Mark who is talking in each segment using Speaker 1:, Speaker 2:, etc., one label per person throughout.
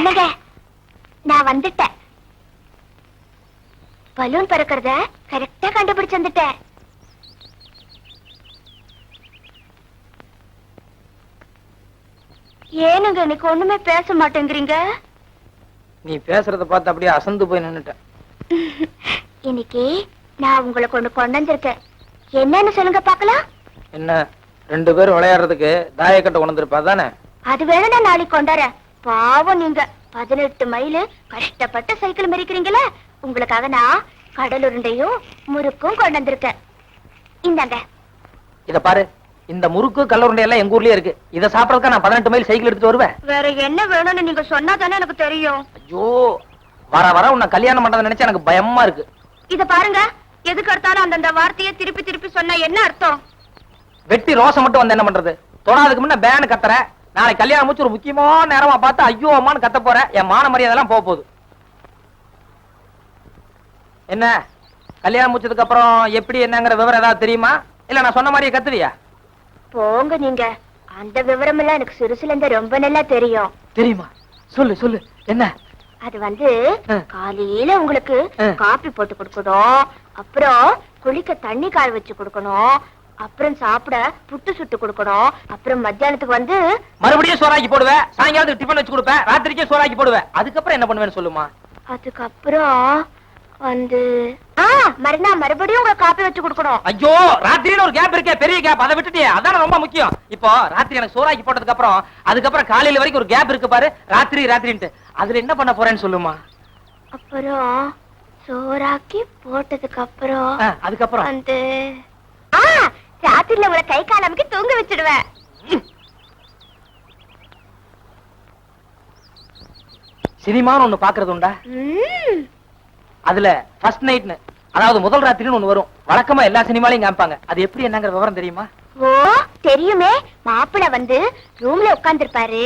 Speaker 1: என்னங்க, நான் வந்துட்டேன். பலூன் பறக்கிறத கரெக்டா கண்டுபிடிச்சு வந்துட்டேன். ஏனுங்க இன்னைக்கு ஒண்ணுமே பேச மாட்டேங்கிறீங்க?
Speaker 2: நீ பேசுறத பார்த்து அப்படியே அசந்து போய் நின்னுட்டேன்.
Speaker 1: இன்னைக்கு நான் உங்களை கொண்டு வந்திருக்கேன். என்னன்னு சொல்லுங்க பாக்கலாம்.
Speaker 2: என்ன, 2 பேரும் விளையாடுறதுக்கு தாயக்கட்டை கொண்டு வந்திருப்பா தானே?
Speaker 1: அது வேணும்னா நாளைக்கு கொண்டாரேன். பாவம் நீங்க 18 மைல் கஷ்டப்பட்டு சைக்கிள் மெரிக்கிறீங்களே, உங்களுக்காக நான் கடலுருண்டையும் முறுக்கும் கொண்டு வந்திருக்கேன். இந்தாங்க.
Speaker 2: இத பாரு, இந்த முறுக்கு கல்லுருண்டை எல்லாம் எங்க ஊர்லயே இருக்கு. இத சாப்பிடறதுக்கு நான் 18 மைல் சைக்கிள் எடுத்துட்டு வருவேன்.
Speaker 1: வேற என்ன வேணும்னு நீங்க சொன்னா தானே எனக்கு தெரியும்.
Speaker 2: ஐயோ, வர வர உன்னை கல்யாணம் பண்றதை நினைச்சா எனக்கு பயமா இருக்கு.
Speaker 1: இத பாருங்க, எதுக்கு எடுத்தாலும் அந்தந்த வார்த்தையை திருப்பி திருப்பி சொன்னா என்ன அர்த்தம்?
Speaker 2: வெட்டி ரோசம் மட்டும் வந்து என்ன பண்றது? தொடாதுக்கு முன்ன பேனு கத்துற. நாளைக்கு கல்யாணம் முடிச்சு ஒரு முக்கியமான நேரமா பார்த்து ஐயோ அம்மான்னு கத்த போற. என் மான மரியாதை எல்லாம் போக போகுது. என்ன, கல்யாணம் முடிச்சதுக்கு அப்புறம் எப்படி என்னங்கிற விவரம் ஏதாவது தெரியுமா? இல்ல நான் சொன்ன மாதிரியே கத்துவியா?
Speaker 1: போங்க நீங்க, அந்த விவரம் எல்லாம் எனக்கு சிறுசுல இருந்து ரொம்ப நல்லா தெரியும்.
Speaker 2: தெரியுமா? சொல்லு சொல்லு. என்ன?
Speaker 1: அது வந்து காலையில உங்களுக்கு காபி போட்டு கொடுக்கணும், அப்புறம் குளிக்க தண்ணி காய வச்சு கொடுக்கணும், அப்புறம் சாப்பிட புட்டு சுட்டு கொடுக்கணும், அப்புறம் மத்தியானத்துக்கு வந்து
Speaker 2: மறுபடியும் சோறாக்கி போடுவேன், சாயங்காலத்துக்கு டிஃபன் வச்சு கொடுப்பேன், ராத்திரிக்கே சோறாக்கி போடுவேன். அதுக்கப்புறம் என்ன பண்ணுவேன்னு சொல்லுமா?
Speaker 1: அதுக்கப்புறம் வந்து மறுபடியும் உங்க காப்பி வச்சு கொடுக்கணும்.
Speaker 2: ஐயோ, ராத்திரியில ஒரு கேப் இருக்கே, பெரிய கேப், அதை விட்டுட்டே. அதான் ரொம்ப முக்கியம். இப்போ ராத்திரி எனக்கு சோறாக்கி போட்டதுக்கு அப்புறம் அதுக்கப்புறம் காலையில வரைக்கும் ஒரு கேப் இருக்கு பாரு, ராத்திரி ராத்திரின்ட்டு. அதுல என்ன பண்ண போறேன்னு சொல்லுமா?
Speaker 1: அப்புறம் சோறாக்கி போட்டதுக்கு அப்புறம்
Speaker 2: அதுக்கப்புறம்
Speaker 1: வந்து ராத்திரில உங்களை கை காலமுக்கு தூங்க வச்சிடுவேன்.
Speaker 2: சினிமான்னு ஒண்ணு பாக்குறது உண்டா? அதுல ஃபர்ஸ்ட் நைட்னு, அதாவது முதல் ராத்திரின்னு ஒண்ணு வரும். வழக்கமா எல்லா சினிமாலையும் காமிப்பாங்க. அது எப்படி என்னங்கிற விவரம் தெரியுமா?
Speaker 1: ஓ தெரியுமே. மாப்பிள்ள வந்து ரூம்ல உட்கார்ந்துருப்பாரு,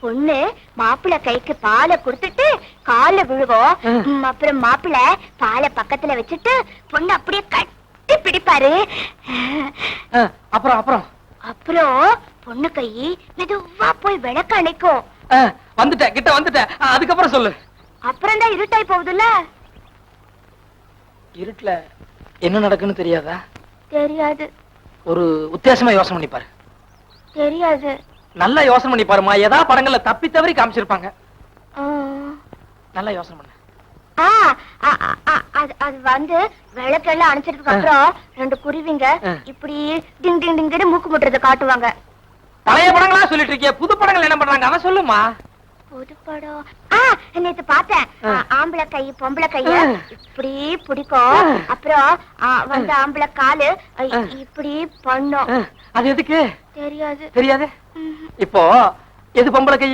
Speaker 1: பொண்ணு மாப்பிள்ள கைக்கு பாலை கொடுத்துட்டு கால விழுவோம், அப்புறம் மாப்பிள்ள பாலை பக்கத்துல வச்சுட்டு பொண்ணு அப்படியே கட்டி பிடிப்பாரு.
Speaker 2: அப்புறம் அப்புறம்
Speaker 1: அப்புறம் பொண்ணு கை மெதுவா போய் விளக்க அணைக்கும்.
Speaker 2: வந்துட்டேன், கிட்ட வந்துட்டேன். அதுக்கப்புறம் சொல்லு.
Speaker 1: அப்புறம் தான் இருட்டாய் போகுதுல்ல.
Speaker 2: இருட்டுல என்ன நடக்குன்னு தெரியாதா?
Speaker 1: தெரியாது.
Speaker 2: ஒரு உத்தேசமா யோசனை பண்ணி பாரு.
Speaker 1: தெரியாது.
Speaker 2: நல்லா யோசனை பண்ணி பாருமா. ஏதா படங்கள்ல தப்பி தவறி காமிச்சிருப்பாங்க. நல்லா யோசனை பண்ணு.
Speaker 1: அது வந்து விளக்கெல்லாம் அணைச்சதுக்கு அப்புறம் 2 குருவிங்க இப்படி டிங் டிங் டிங் மூக்கு முட்டுறதை காட்டுவாங்க.
Speaker 2: பழைய படங்களா சொல்லிட்டு இருக்கிய, புது படங்கள் என்ன பண்றாங்க அத சொல்லுமா?
Speaker 1: புது படம் நேத்து பார்த்தேன். ஆம்பளை கை பொம்பளை கைய இப்படி பிடிக்கும், அப்புறம் வந்து ஆம்பளை காலு இப்படி பண்ணும்.
Speaker 2: அது எதுக்கு?
Speaker 1: தெரியாது.
Speaker 2: தெரியாது. இப்போ எது பொம்பளை கை?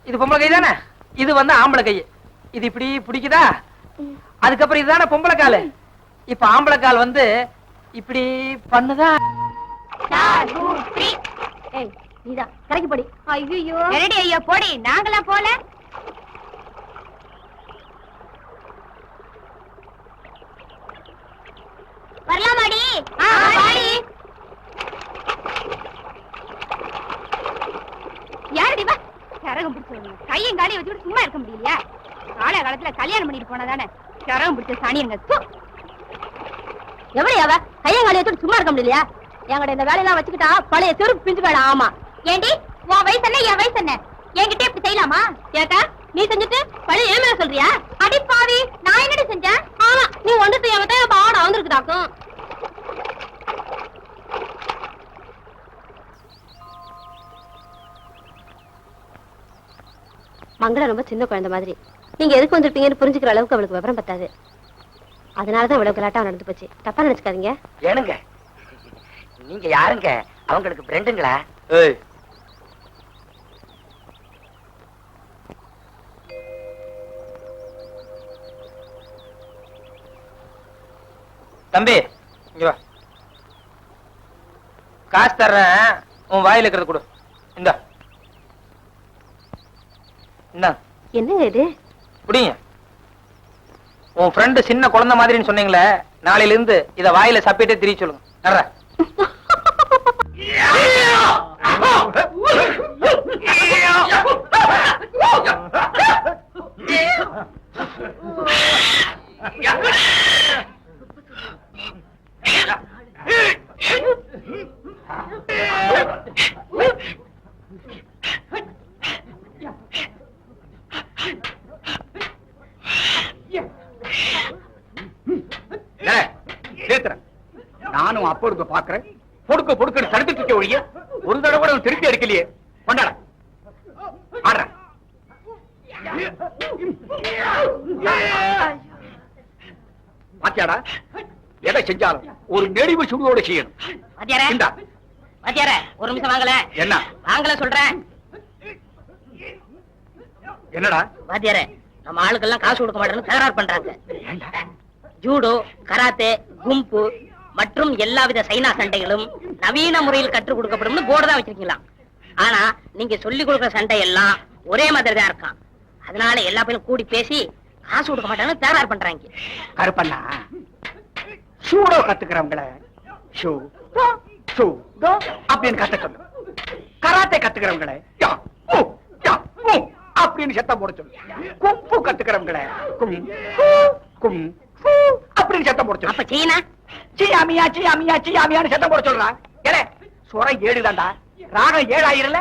Speaker 2: இது பொம்பளை கை தானே. இது வந்து ஆம்பளை கை. இது இப்படி பிடிக்குதா? அதுக்கப்புறம் இதுதானே பொம்பளை காலு. இப்ப ஆம்பளை கால் வந்து இப்படி பண்ணுதா?
Speaker 1: நீதான் கரைக்கு போடி. ஐயோ ரெடி ஐயோ போடி. நாங்களாம் போல. வரலாமாடி? யாரடி வா? கரகம் பிடிச்சவங்க கையும் காலையும் வச்சுட்டு சும்மா இருக்க முடியலையா? காலகாலத்துல கல்யாணம் பண்ணிட்டு போனதானே கரகம் பிடிச்ச சாணியங்க. எவ்வளவு அவ கையும் காலையை வச்சுட்டு சும்மா இருக்க முடியலையா? என்கிட்ட இந்த வேலையெல்லாம் வச்சுக்கிட்டா பழைய செருப்பு பிஞ்சு வேலை. ஆமா ஏண்டி, உன் வயசு என்ன என் வயசு என்ன? என்கிட்ட இப்படி செய்யலாமா? ஏக்கா நீ செஞ்சுட்டு பழைய ஏமே சொல்றியா? அடிப்பாவி, நான் என்னடி செஞ்சேன்? ஆமா நீ வந்துட்டு என்கிட்ட பாட வந்துருக்குதாக்கும். மங்களம் ரொம்ப சின்ன குழந்தை மாதிரி. நீங்க எதுக்கு வந்திருப்பீங்கன்னு புரிஞ்சுக்கிற அளவுக்கு அவளுக்கு விவரம் பத்தாது. அதனாலதான் இவ்வளவு கலாட்டா நடந்து போச்சு. தப்பா நினைச்சுக்காதீங்க.
Speaker 3: ஏனுங்க, நீங்க யாருங்க? அவங்களுக்கு ஃப்ரெண்டுங்களா?
Speaker 2: தம்பி இங்க வா. காசு தர்றேன், உன் வாயில இருக்கிறது கொடு. இந்த
Speaker 1: என்னங்க இது?
Speaker 2: குடிங்க. உன் ஃப்ரெண்டு சின்ன குழந்தை மாதிரின்னு சொன்னீங்களே, நாளையில இருந்து இத வாயில சப்பிட்டே திரிய சொல்லுங்க. நர்ற
Speaker 4: நானும் அப்ப இருந்து பாக்குறேன் பொடுக்க பொடுக்க தடுத்துட்டு இருக்க ஒழிய ஒரு தடவை கூட திருப்பி அடிக்கலையே. கொண்டாட ஆடுற பாத்தியாடா, எதை செஞ்சாலும் ஒரு நெடிவு சுடுவோட செய்யணும். இந்தா.
Speaker 1: வாத்தியாரே, ஒரு நிமிஷம் வாங்கல.
Speaker 4: என்ன
Speaker 1: வாங்கல சொல்றேன்.
Speaker 4: என்னடா
Speaker 1: வாத்தியாரே, நம்ம ஆளுக்கெல்லாம் காசு கொடுக்க மாட்டேன்னு தகராறு பண்றாங்க. ஜூடோ, கராத்தே, கும்பு மற்றும் எல்லாவித சைனா சண்டைகளும் நவீன முறையில் கற்றுக் கொடுக்கப்படும் போர்டு தான் வச்சிருக்கீங்களா. ஆனா நீங்க சொல்லி கொடுக்குற சண்டை எல்லாம் ஒரே மாதிரி தான் இருக்கான். அதனால எல்லா பேரும் கூடி பேசி காசு கொடுக்க மாட்டாங்கன்னு தகராறு பண்றாங்க.
Speaker 4: கருப்பண்ணா, சூடோ கத்துக்கிறவங்கள ஷூ ஷூ அப்படின்னு கத்த சொல்லு. கராத்தே கத்துக்கிறவங்கள யா ஊ யா ஊ அப்படின்னு சத்தம் போட சொல்லு. கும்பு கத்துக்கிறவங்கள கும் கும் அப்படின்னு சத்தம் போட சொல்லு.
Speaker 1: அப்ப சீனா
Speaker 4: சியாமியா சியாமியா சியாமியான்னு சத்தம் போட சொல்றான். ஏலே, சுரம் 7 தான்டா, ராகம் 7 ஆயிரல.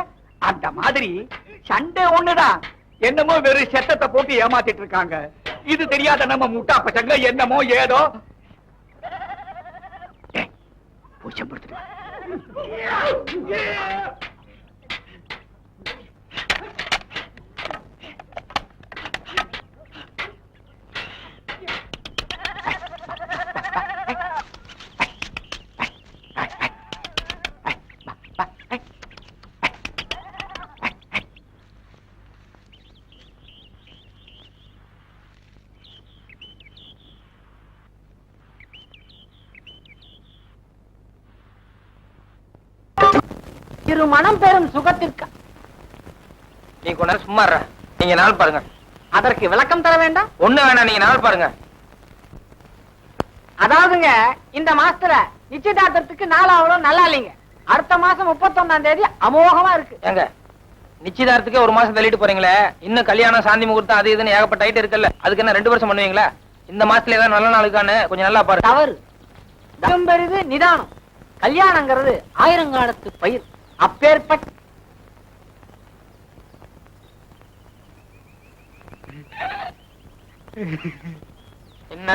Speaker 4: அந்த மாதிரி சண்டை ஒண்ணுதான். என்னமோ வெறும் சத்தத்தை போட்டு ஏமாத்திட்டு இருக்காங்க. இது தெரியாத நம்ம முட்டா பசங்க என்னமோ ஏதோ பூச்சம் படுத்துட்டு
Speaker 2: இரு மனம் பெறும் சுகத்திற்கு. நீ கொஞ்ச நேரம் சும்மா இருடா. நீங்க நாள் பாருங்க. அதற்கு விளக்கம் தர வேண்டாம். ஒண்ணு வேணாம், நீங்க நாள் பாருங்க. அதாவதுங்க, இந்த மாசத்துல நிச்சயதார்த்தத்துக்கு நாள் அவ்வளவு நல்லா இல்லைங்க. அடுத்த மாசம் 31ஆம் தேதி அமோகமா இருக்கு. ஏங்க, நிச்சயதார்த்தத்துக்கு ஒரு மாசம் தள்ளிட்டு போறீங்களே, இன்னும் கல்யாணம் சாந்தி முகூர்த்தம் அது இதுன்னு ஏகப்பட்ட ஐட்டம் இருக்குல்ல, அதுக்கு என்ன 2 வருஷம் பண்ணுவீங்களா? இந்த மாசத்துல ஏதாவது நல்ல நாளுக்கான்னு கொஞ்சம் நல்லா பாருங்க. தவறு. தம்பெரிது நிதானம். கல்யாணங்கிறது ஆயிரங்காலத்து பயிர். அப்பேற்பட்ட என்ன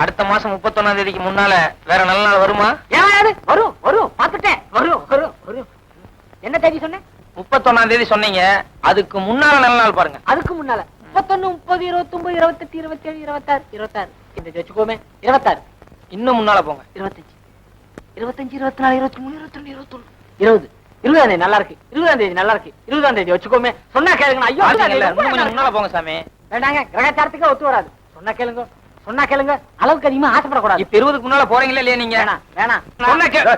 Speaker 2: அடுத்த மாசம் 31ஆம் தேதிக்கு முன்னால வேற நல்ல நாள் வருமா? வரும் வரும், பாத்துட்டேன். வரும் வரும் வரும். என்ன தேதி சொன்ன? 31ஆம் தேதி சொன்னீங்க. அதுக்கு முன்னால நல்ல நாள் பாருங்க. அதுக்கு முன்னால 31, 30, 29, 28, 27, 26, 26. இந்த வச்சுக்கோமே 26. இன்னும் முன்னால போங்க. 25, 25, 24, 23, 22, 21, 20. 20ஆம் தேதி நல்லா இருக்கு. 20ஆம் தேதி நல்லா இருக்கு. 20ஆம் தேதி வச்சுக்கோமே. சொன்னா கேளுங்க. ஐயோ, கொஞ்சம் முன்னால போங்க சாமி. வேண்டாங்க, கிரகச்சாரத்துக்கு ஒத்து வராது. சொன்னா கேளுங்க, சொன்னா கேளுங்க. அளவுக்கு அதிகமா ஆசைப்படக்கூடாது. இப்ப 20க்கு முன்னால போறீங்களா இல்லையா நீங்க? வேணாம். சொன்னா கேளு.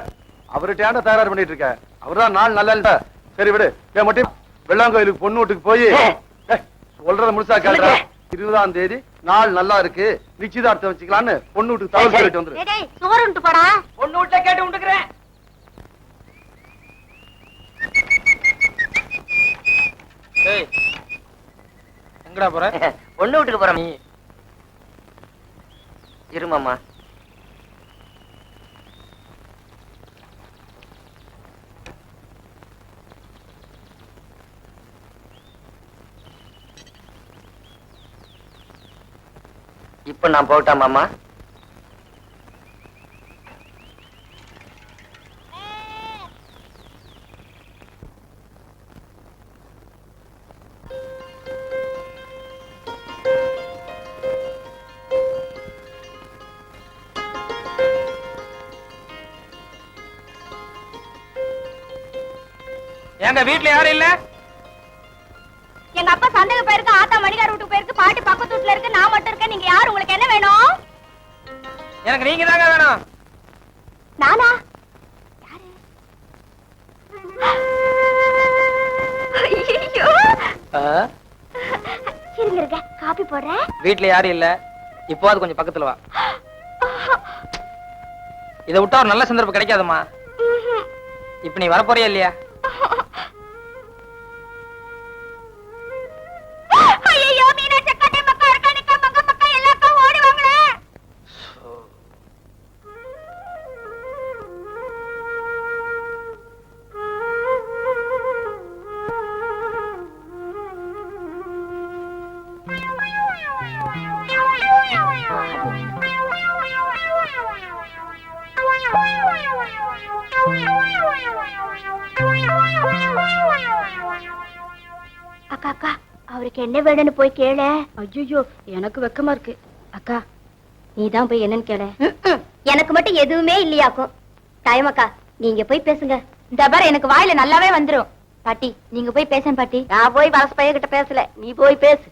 Speaker 5: அவர்கிட்ட ஏன்டா தயார் பண்ணிட்டு இருக்க? அவர்தான் நாள் நல்லா இல்ல. சரி விடு. ஏன் மட்டும் வெள்ளாங்கோயிலுக்கு பொண்ணு வீட்டுக்கு போய் சொல்றத முழுசா கேளுடா. 20ஆம் தேதி நாள் நல்லா இருக்கு, நிச்சயதார்த்தம் வச்சுக்கலான்னு பொண்ணு வீட்டுக்கு தகவல் சொல்லிட்டு வந்துரு.
Speaker 1: சோறு உண்டு போடா.
Speaker 2: பொண்ணு வீட்டுல கேட்டு உண்டுக்கிறேன். எங்கடா போற?
Speaker 3: பொண்ணு வீட்டுக்கு போற. நீ இருமாமா. இப்ப நான் போகட்டா மாமா?
Speaker 2: எங்க வீட்டுல யாரும் இல்ல?
Speaker 1: எங்க அப்பா சந்தைக்கு போயிருக்கு, ஆத்தா மணிகார் வீட்டுக்கு போயிருக்கு, பாட்டி பக்கத்து வீட்டுல இருக்கு, நான் மட்டும் இருக்கேன். நீங்க யாரு? உங்களுக்கு என்ன வேணும்?
Speaker 2: எனக்கு நீங்க தாங்க வேணும்.
Speaker 1: நானா? இருங்க, காபி போடுறேன்.
Speaker 2: வீட்டுல யாரும் இல்ல. இப்போ அது கொஞ்சம் பக்கத்துல வா. இதை விட்டா ஒரு நல்ல சந்தர்ப்பம் கிடைக்காதுமா. இப்ப நீ வரப்போறியா இல்லையா?
Speaker 1: அக்கா அக்கா அவருக்கு என்ன வேணும்னு போய் கேள. ஐயோ எனக்கு வெக்கமா இருக்கு. அக்கா நீதான் போய் என்னன்னு கேள. எனக்கு மட்டும் எதுவுமே இல்லையாக்கும். டைம் அக்கா நீங்க போய் பேசுங்க. இந்த பாரு எனக்கு வாயில நல்லாவே வந்துரும். பாட்டி நீங்க போய் பேசேன் பாட்டி. நான் போய் வலசு பையன் கிட்ட பேசல, நீ போய் பேசு.